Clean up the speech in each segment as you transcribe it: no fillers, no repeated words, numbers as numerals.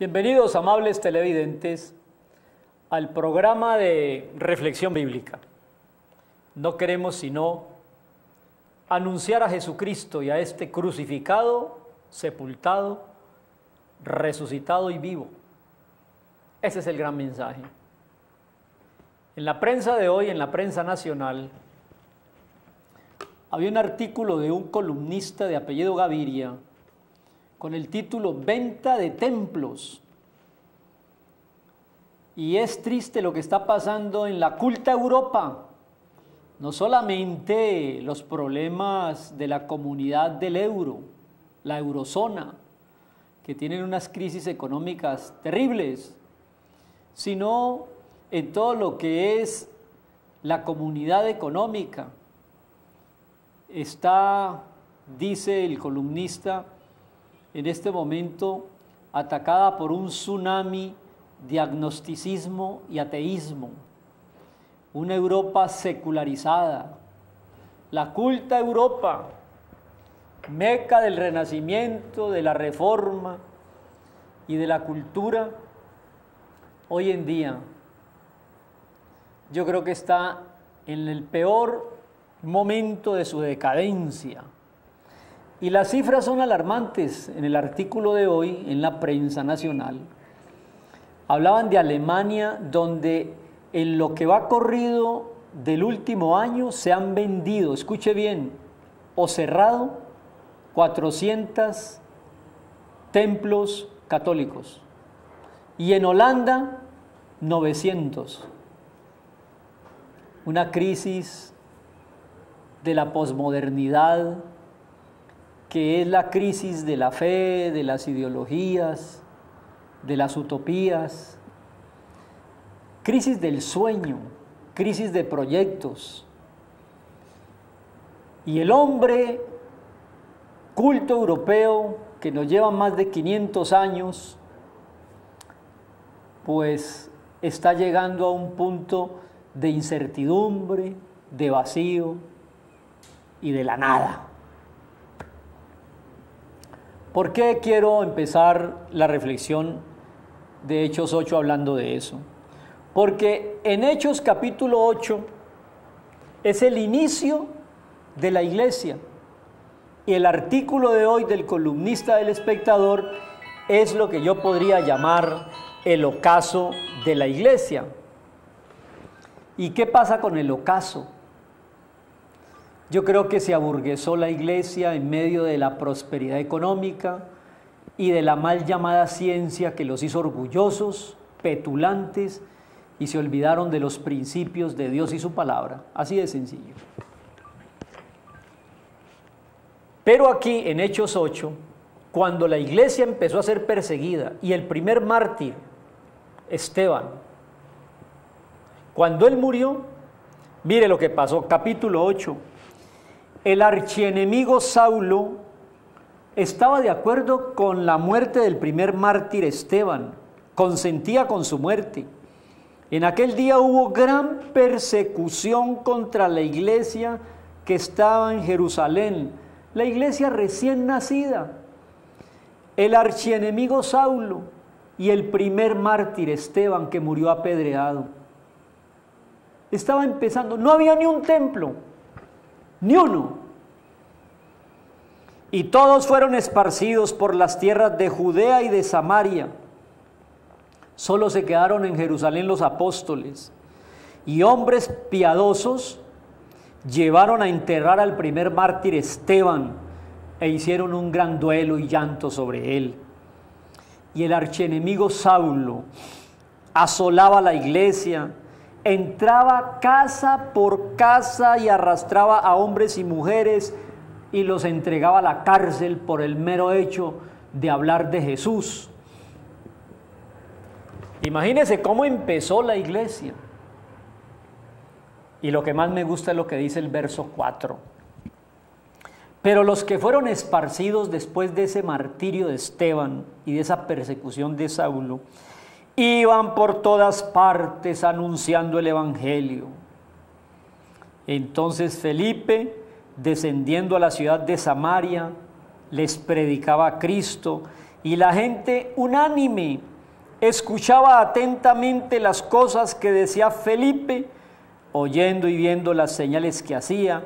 Bienvenidos, amables televidentes, al programa de Reflexión Bíblica. No queremos sino anunciar a Jesucristo y a este crucificado, sepultado, resucitado y vivo. Ese es el gran mensaje. En la prensa de hoy, en la prensa nacional, había un artículo de un columnista de apellido Gaviria con el título Venta de templos. Y es triste lo que está pasando en la culta Europa. No solamente los problemas de la comunidad del euro, la eurozona, que tienen unas crisis económicas terribles, sino en todo lo que es la comunidad económica. Está, dice el columnista, en este momento atacada por un tsunami de agnosticismo y ateísmo, una Europa secularizada, la culta Europa, meca del Renacimiento, de la Reforma y de la cultura, hoy en día yo creo que está en el peor momento de su decadencia. Y las cifras son alarmantes. En el artículo de hoy, en la prensa nacional, hablaban de Alemania, donde en lo que va corrido del último año se han vendido, escuche bien, o cerrado 400 templos católicos. Y en Holanda, 900. Una crisis de la posmodernidad, que es la crisis de la fe, de las ideologías, de las utopías, crisis del sueño, crisis de proyectos. Y el hombre culto europeo, que nos lleva más de 500 años, pues está llegando a un punto de incertidumbre, de vacío y de la nada. ¿Por qué quiero empezar la reflexión de Hechos 8 hablando de eso? Porque en Hechos capítulo 8 es el inicio de la iglesia. Y el artículo de hoy del columnista del Espectador es lo que yo podría llamar el ocaso de la iglesia. ¿Y qué pasa con el ocaso? Yo creo que se aburguesó la iglesia en medio de la prosperidad económica y de la mal llamada ciencia que los hizo orgullosos, petulantes, y se olvidaron de los principios de Dios y su palabra. Así de sencillo. Pero aquí en Hechos 8, cuando la iglesia empezó a ser perseguida y el primer mártir, Esteban, cuando él murió, mire lo que pasó, capítulo 8. El archienemigo Saulo estaba de acuerdo con la muerte del primer mártir Esteban, consentía con su muerte. En aquel día hubo gran persecución contra la iglesia que estaba en Jerusalén, la iglesia recién nacida. El archienemigo Saulo y el primer mártir Esteban, que murió apedreado. Estaba empezando, no había ni un templo, ni uno. Y todos fueron esparcidos por las tierras de Judea y de Samaria. Solo se quedaron en Jerusalén los apóstoles. Y hombres piadosos llevaron a enterrar al primer mártir Esteban e hicieron un gran duelo y llanto sobre él. Y el archienemigo Saulo asolaba la iglesia, entraba casa por casa y arrastraba a hombres y mujeres y los entregaba a la cárcel por el mero hecho de hablar de Jesús. Imagínense cómo empezó la iglesia. Y lo que más me gusta es lo que dice el verso 4. Pero los que fueron esparcidos después de ese martirio de Esteban y de esa persecución de Saulo, iban por todas partes anunciando el evangelio. Entonces Felipe, descendiendo a la ciudad de Samaria, les predicaba a Cristo, y la gente unánime escuchaba atentamente las cosas que decía Felipe, oyendo y viendo las señales que hacía,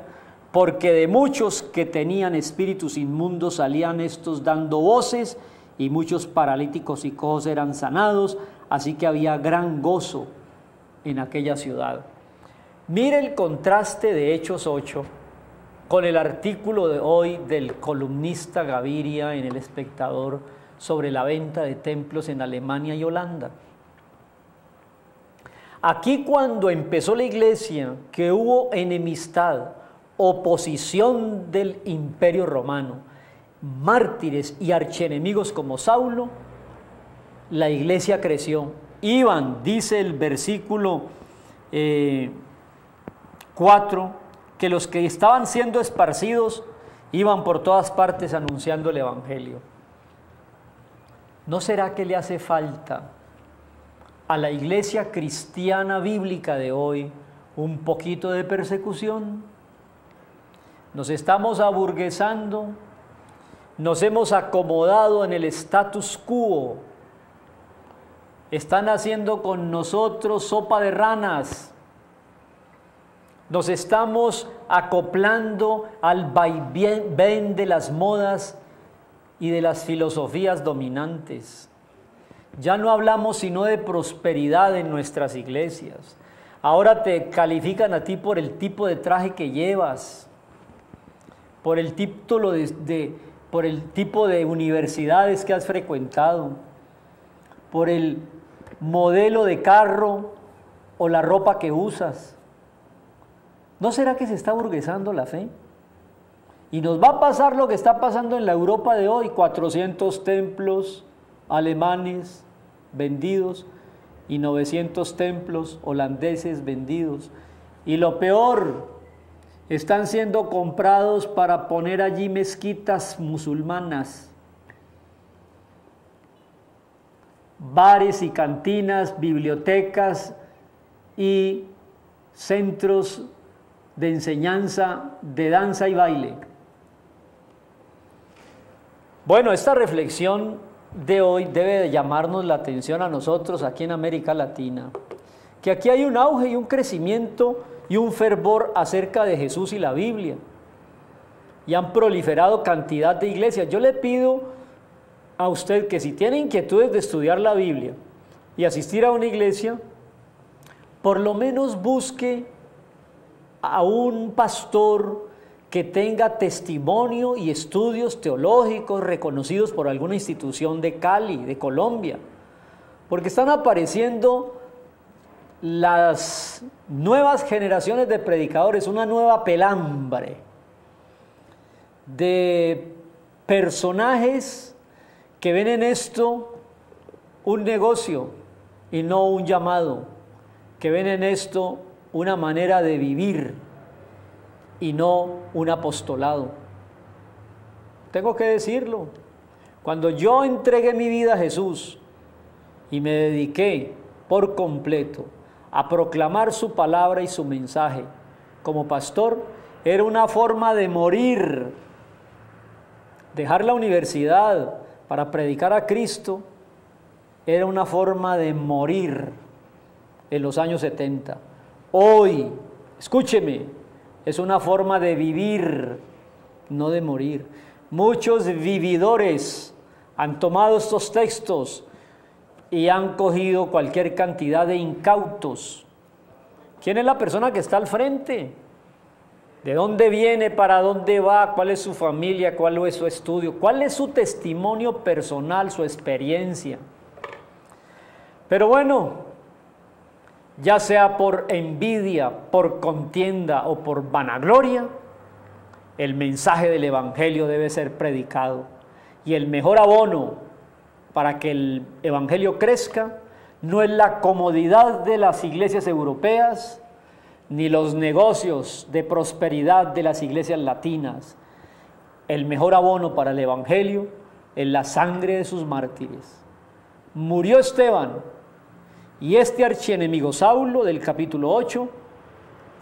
porque de muchos que tenían espíritus inmundos salían estos dando voces, y muchos paralíticos y cojos eran sanados, así que había gran gozo en aquella ciudad. Mire el contraste de Hechos 8 con el artículo de hoy del columnista Gaviria en El Espectador sobre la venta de templos en Alemania y Holanda. Aquí, cuando empezó la iglesia, que hubo enemistad, oposición del Imperio Romano, mártires y archienemigos como Saulo, la iglesia creció. Iban, dice el versículo 4, que los que estaban siendo esparcidos iban por todas partes anunciando el Evangelio. ¿No será que le hace falta a la iglesia cristiana bíblica de hoy un poquito de persecución? Nos estamos aburguesando, nos hemos acomodado en el status quo, están haciendo con nosotros sopa de ranas, nos estamos acoplando al vaivén de las modas y de las filosofías dominantes. Ya no hablamos sino de prosperidad en nuestras iglesias. Ahora te califican a ti por el tipo de traje que llevas, por el título por el tipo de universidades que has frecuentado, por el modelo de carro o la ropa que usas. ¿No será que se está burguesando la fe? Y nos va a pasar lo que está pasando en la Europa de hoy, 400 templos alemanes vendidos y 900 templos holandeses vendidos. Y lo peor, están siendo comprados para poner allí mezquitas musulmanas, bares y cantinas, bibliotecas y centros de enseñanza de danza y baile. Bueno, esta reflexión de hoy debe de llamarnos la atención a nosotros aquí en América Latina, que aquí hay un auge y un crecimiento y un fervor acerca de Jesús y la Biblia, y han proliferado cantidad de iglesias. Yo le pido a usted que si tiene inquietudes de estudiar la Biblia y asistir a una iglesia, por lo menos busque a un pastor que tenga testimonio y estudios teológicos reconocidos por alguna institución de Cali, de Colombia, porque están apareciendo las nuevas generaciones de predicadores, una nueva pelambre de personajes que ven en esto un negocio y no un llamado, que ven en esto una manera de vivir y no un apostolado. Tengo que decirlo. Cuando yo entregué mi vida a Jesús y me dediqué por completo a proclamar su palabra y su mensaje como pastor, era una forma de morir. Dejar la universidad para predicar a Cristo era una forma de morir en los años 70. Hoy, escúcheme, es una forma de vivir, no de morir. Muchos vividores han tomado estos textos y han cogido cualquier cantidad de incautos. ¿Quién es la persona que está al frente? ¿De dónde viene? ¿Para dónde va? ¿Cuál es su familia? ¿Cuál es su estudio? ¿Cuál es su testimonio personal, su experiencia? Pero bueno, ya sea por envidia, por contienda o por vanagloria, el mensaje del Evangelio debe ser predicado. Y el mejor abono para que el Evangelio crezca no es la comodidad de las iglesias europeas, ni los negocios de prosperidad de las iglesias latinas. El mejor abono para el Evangelio es la sangre de sus mártires. Murió Esteban, y este archienemigo Saulo del capítulo 8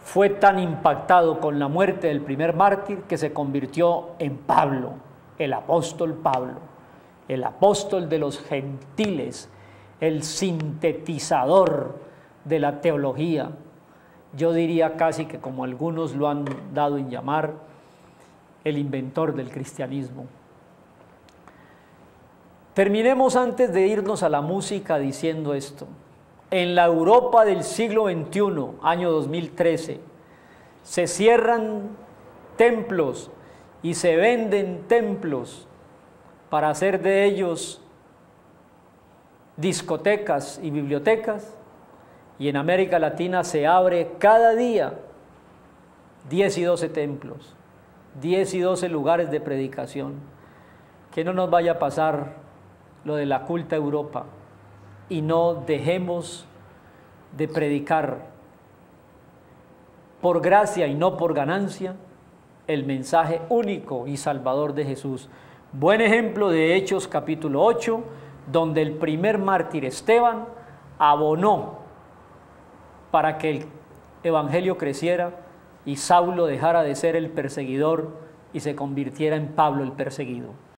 fue tan impactado con la muerte del primer mártir que se convirtió en Pablo, el apóstol de los gentiles, el sintetizador de la teología. Yo diría casi que, como algunos lo han dado en llamar, el inventor del cristianismo. Terminemos antes de irnos a la música diciendo esto. En la Europa del siglo XXI, año 2013, se cierran templos y se venden templos para hacer de ellos discotecas y bibliotecas, y en América Latina se abre cada día 10 y 12 templos, 10 y 12 lugares de predicación. Que no nos vaya a pasar lo de la culta Europa y no dejemos de predicar por gracia y no por ganancia el mensaje único y salvador de Jesús. Buen ejemplo de Hechos capítulo 8, donde el primer mártir Esteban abonó para que el evangelio creciera y Saulo dejara de ser el perseguidor y se convirtiera en Pablo el perseguido.